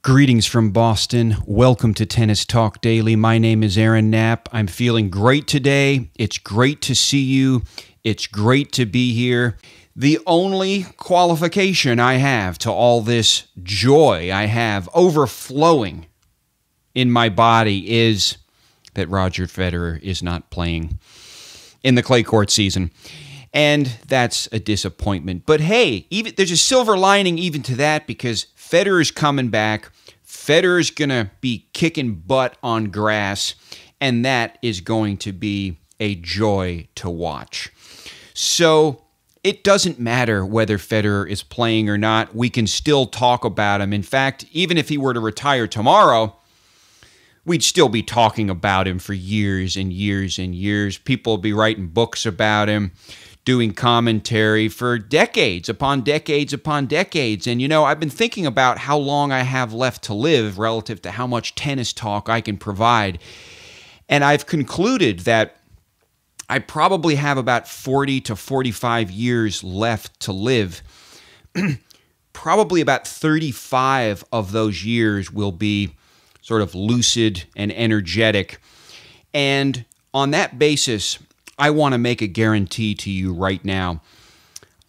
Greetings from Boston. Welcome to Tennis Talk Daily. My name is Aaron Knapp. I'm feeling great today. It's great to see you. It's great to be here. The only qualification I have to all this joy I have overflowing in my body is that Roger Federer is not playing in the clay court season. And that's a disappointment. But hey, there's a silver lining even to that, because Federer's coming back. Federer's going to be kicking butt on grass, and that is going to be a joy to watch. So it doesn't matter whether Federer is playing or not. We can still talk about him. In fact, even if he were to retire tomorrow, we'd still be talking about him for years and years and years. People will be writing books about him, doing commentary for decades upon decades upon decades. And, you know, I've been thinking about how long I have left to live relative to how much tennis talk I can provide. And I've concluded that I probably have about 40 to 45 years left to live. Probably about 35 of those years will be sort of lucid and energetic. And on that basis, I want to make a guarantee to you right now.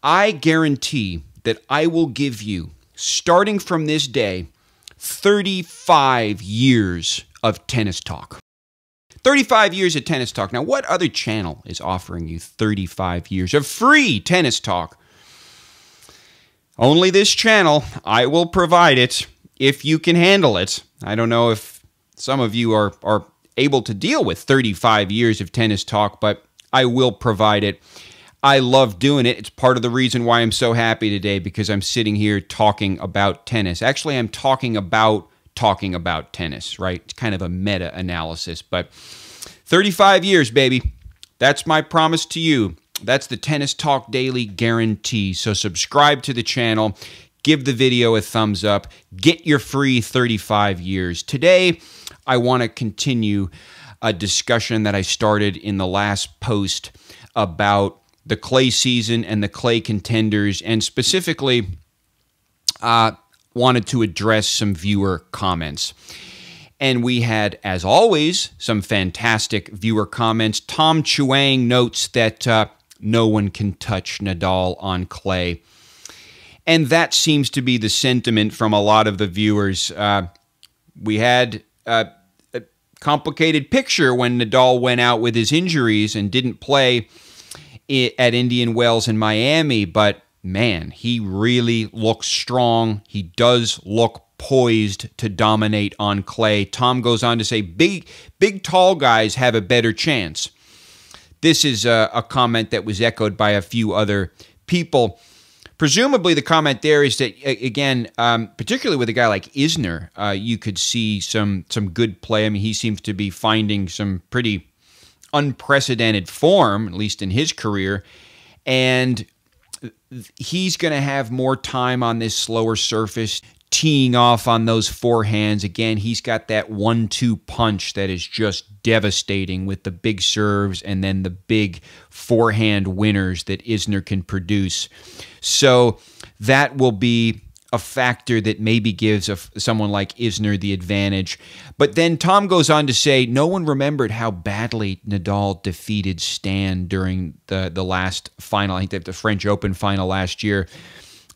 I guarantee that I will give you, starting from this day, 35 years of tennis talk. 35 years of tennis talk. Now, what other channel is offering you 35 years of free tennis talk? Only this channel. I will provide it if you can handle it. I don't know if some of you are able to deal with 35 years of tennis talk, but I will provide it. I love doing it. It's part of the reason why I'm so happy today, because I'm sitting here talking about tennis. Actually, I'm talking about tennis, right? It's kind of a meta-analysis, but 35 years, baby. That's my promise to you. That's the Tennis Talk Daily guarantee. So subscribe to the channel. Give the video a thumbs up. Get your free 35 years. Today, I want to continue a discussion that I started in the last post about the clay season and the clay contenders, and specifically wanted to address some viewer comments. And we had, as always, some fantastic viewer comments. Tom Chuang notes that no one can touch Nadal on clay. And that seems to be the sentiment from a lot of the viewers. We had a complicated picture when Nadal went out with his injuries and didn't play at Indian Wells in Miami, but man, he really looks strong. He does look poised to dominate on clay. Tom goes on to say, big tall guys have a better chance. This is a comment that was echoed by a few other people. Presumably, the comment there is that, again, particularly with a guy like Isner, you could see some good play. I mean, he seems to be finding some pretty unprecedented form, at least in his career, and he's going to have more time on this slower surface, teeing off on those forehands. Again, he's got that 1-2 punch that is just devastating with the big serves and then the big forehand winners that Isner can produce. So that will be a factor that maybe gives someone like Isner the advantage. But then Tom goes on to say, no one remembered how badly Nadal defeated Stan during the last final, I think the French Open final last year.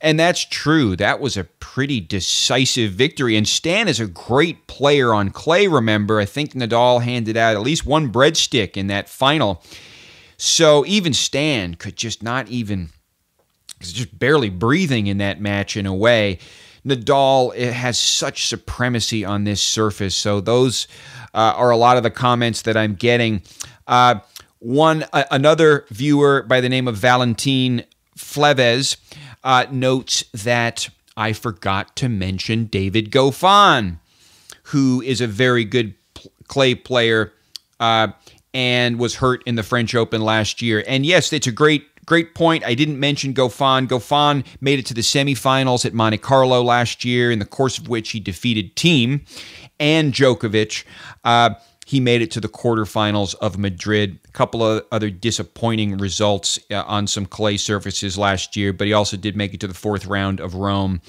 And that's true. That was a pretty decisive victory. And Stan is a great player on clay, remember. I think Nadal handed out at least one breadstick in that final. So even Stan could just barely breathing in that match in a way. Nadal has such supremacy on this surface. So those are a lot of the comments that I'm getting. Another viewer by the name of Valentin Fleves notes that I forgot to mention David Goffin, who is a very good clay player and was hurt in the French Open last year. And yes, it's a great point. I didn't mention Goffin. Goffin made it to the semifinals at Monte Carlo last year, in the course of which he defeated Thiem and Djokovic. He made it to the quarterfinals of Madrid. A couple of other disappointing results on some clay surfaces last year, but he also did make it to the fourth round of Rome.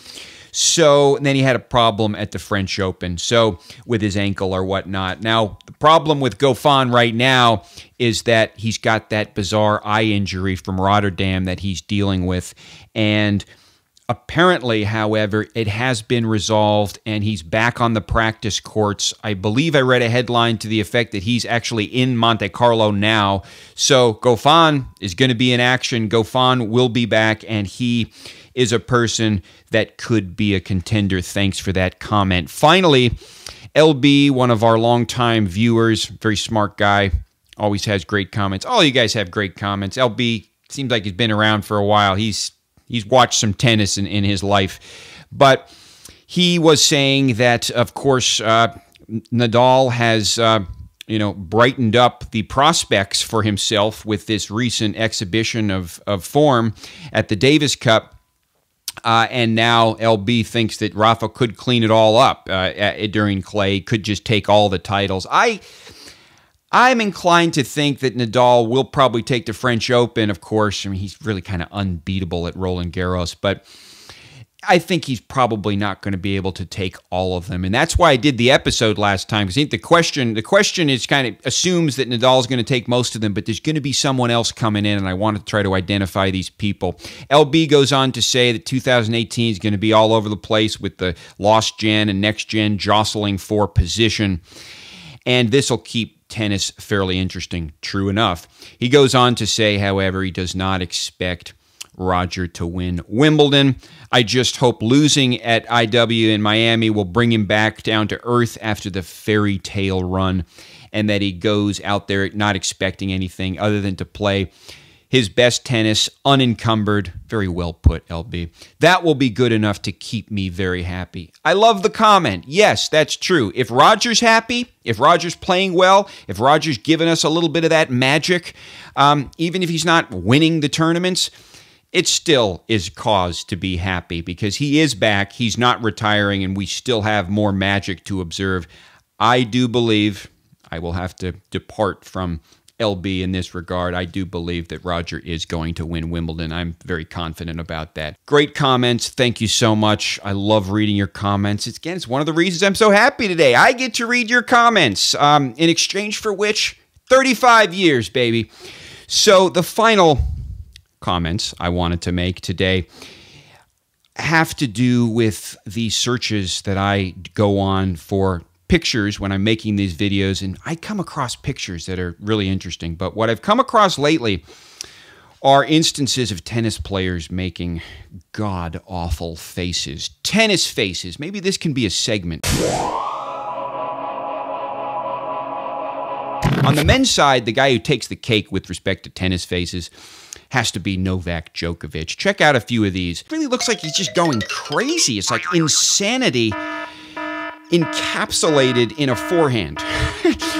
So then he had a problem at the French Open, so with his ankle or whatnot. Now, the problem with Goffin right now is that he's got that bizarre eye injury from Rotterdam that he's dealing with. And apparently, however, it has been resolved and he's back on the practice courts. I believe I read a headline to the effect that he's actually in Monte Carlo now. So Goffin is going to be in action. Goffin will be back, and he is a person that could be a contender. Thanks for that comment. Finally, LB, one of our longtime viewers, very smart guy, always has great comments. All you guys have great comments. LB seems like he's been around for a while. He's watched some tennis in his life. But he was saying that, of course, Nadal has brightened up the prospects for himself with this recent exhibition of form at the Davis Cup. And now LB thinks that Rafa could clean it all up during clay, could just take all the titles. I'm inclined to think that Nadal will probably take the French Open, of course. I mean, he's really kind of unbeatable at Roland Garros, but I think he's probably not going to be able to take all of them. And that's why I did the episode last time, because I think the question is kind of assumes that Nadal's going to take most of them, but there's going to be someone else coming in, and I want to try to identify these people. LB goes on to say that 2018 is going to be all over the place with the lost gen and next gen jostling for position, and this will keep tennis fairly interesting. True enough. He goes on to say, however, he does not expect Roger to win Wimbledon. I just hope losing at IW in Miami will bring him back down to earth after the fairy tale run, and that he goes out there not expecting anything other than to play his best tennis, unencumbered. Very well put, LB. That will be good enough to keep me very happy. I love the comment. Yes, that's true. If Roger's happy, if Roger's playing well, if Roger's giving us a little bit of that magic, even if he's not winning the tournaments, it still is cause to be happy because he is back, he's not retiring, and we still have more magic to observe. I do believe, I will have to depart from LB in this regard, I do believe that Roger is going to win Wimbledon. I'm very confident about that. Great comments. Thank you so much. I love reading your comments. It's one of the reasons I'm so happy today. I get to read your comments, in exchange for which, 35 years, baby. So the final comments I wanted to make today have to do with the searches that I go on for pictures when I'm making these videos, and I come across pictures that are really interesting. But what I've come across lately are instances of tennis players making god-awful faces. Tennis faces. Maybe this can be a segment. On the men's side, the guy who takes the cake with respect to tennis faces has to be Novak Djokovic. Check out a few of these. It really looks like he's just going crazy. It's like insanity encapsulated in a forehand.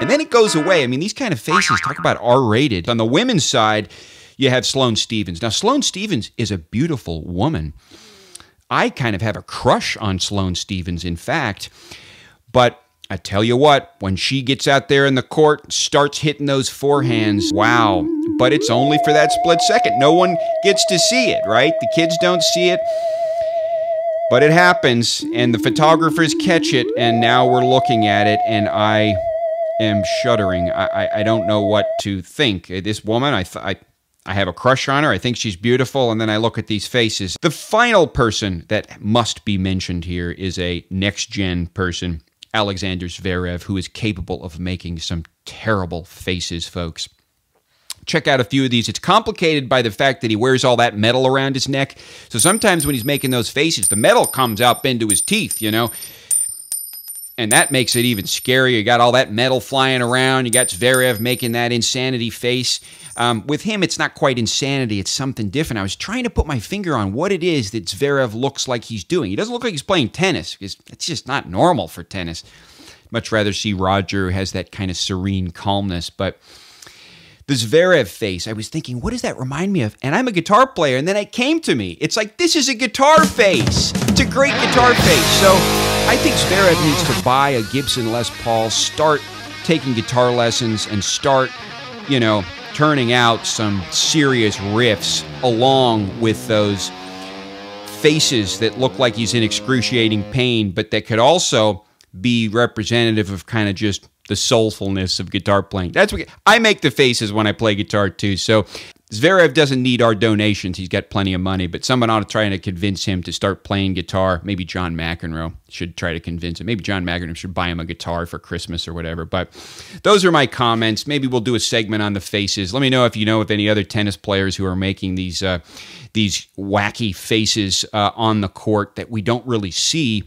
And then it goes away. I mean, these kind of faces, talk about R-rated. On the women's side, you have Sloane Stephens. Now, Sloane Stephens is a beautiful woman. I kind of have a crush on Sloane Stephens, in fact. But I tell you what, when she gets out there in the court, starts hitting those forehands, wow. But it's only for that split second. No one gets to see it, right? The kids don't see it. But it happens, and the photographers catch it, and now we're looking at it, and I am shuddering. I don't know what to think. This woman, I have a crush on her. I think she's beautiful, and then I look at these faces. The final person that must be mentioned here is a next-gen person, Alexander Zverev, who is capable of making some terrible faces, folks. Check out a few of these. It's complicated by the fact that he wears all that metal around his neck. So sometimes when he's making those faces, the metal comes up into his teeth, you know. And that makes it even scarier. You got all that metal flying around. You got Zverev making that insanity face. With him, it's not quite insanity. It's something different. I was trying to put my finger on what it is that Zverev looks like he's doing. He doesn't look like he's playing tennis because it's just not normal for tennis. Much rather see Roger, who has that kind of serene calmness. But the Zverev face, I was thinking, what does that remind me of? And I'm a guitar player, and then it came to me. It's like, this is a guitar face. It's a great guitar face. So I think Zverev needs to buy a Gibson Les Paul, start taking guitar lessons, and start, you know, turning out some serious riffs along with those faces that look like he's in excruciating pain, but that could also be representative of kind of just the soulfulness of guitar playing. That's what I make the faces when I play guitar too. So Zverev doesn't need our donations. He's got plenty of money, but someone ought to try to convince him to start playing guitar. Maybe John McEnroe should try to convince him. Maybe John McEnroe should buy him a guitar for Christmas or whatever. But those are my comments. Maybe we'll do a segment on the faces. Let me know if you know of any other tennis players who are making these wacky faces on the court that we don't really see,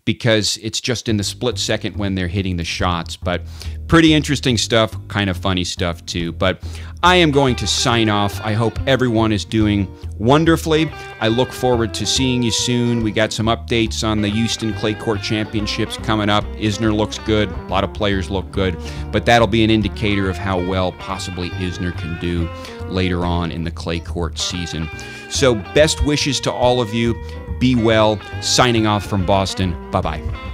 because it's just in the split second when they're hitting the shots. But pretty interesting stuff, kind of funny stuff too. But I am going to sign off. I hope everyone is doing wonderfully. I look forward to seeing you soon. We got some updates on the Houston Clay Court Championships coming up. Isner looks good. A lot of players look good. But that'll be an indicator of how well possibly Isner can do later on in the clay court season. So best wishes to all of you. Be well. Signing off from Boston. Bye-bye.